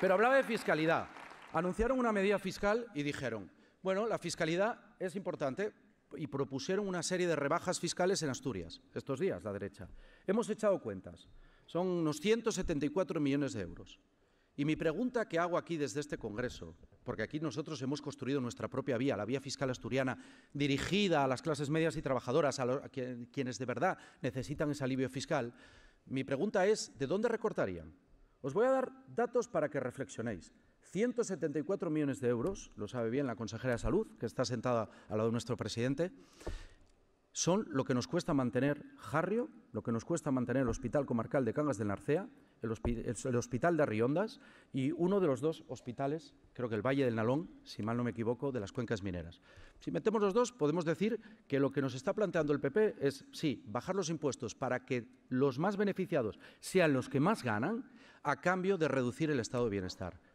Pero hablaba de fiscalidad. Anunciaron una medida fiscal y dijeron, bueno, la fiscalidad es importante, y propusieron una serie de rebajas fiscales en Asturias, estos días, la derecha. Hemos echado cuentas. Son unos 174 millones de euros. Y mi pregunta que hago aquí desde este Congreso, porque aquí nosotros hemos construido nuestra propia vía, la vía fiscal asturiana, dirigida a las clases medias y trabajadoras, a quienes de verdad necesitan ese alivio fiscal, mi pregunta es, ¿de dónde recortarían? Os voy a dar datos para que reflexionéis. 174 millones de euros, lo sabe bien la consejera de Salud, que está sentada al lado de nuestro presidente, son lo que nos cuesta mantener Jarrio, lo que nos cuesta mantener el Hospital Comarcal de Cangas del Narcea, el Hospital de Arriondas y uno de los dos hospitales, creo que el Valle del Nalón, si mal no me equivoco, de las cuencas mineras. Si metemos los dos, podemos decir que lo que nos está planteando el PP es, sí, bajar los impuestos para que los más beneficiados sean los que más ganan, a cambio de reducir el estado de bienestar.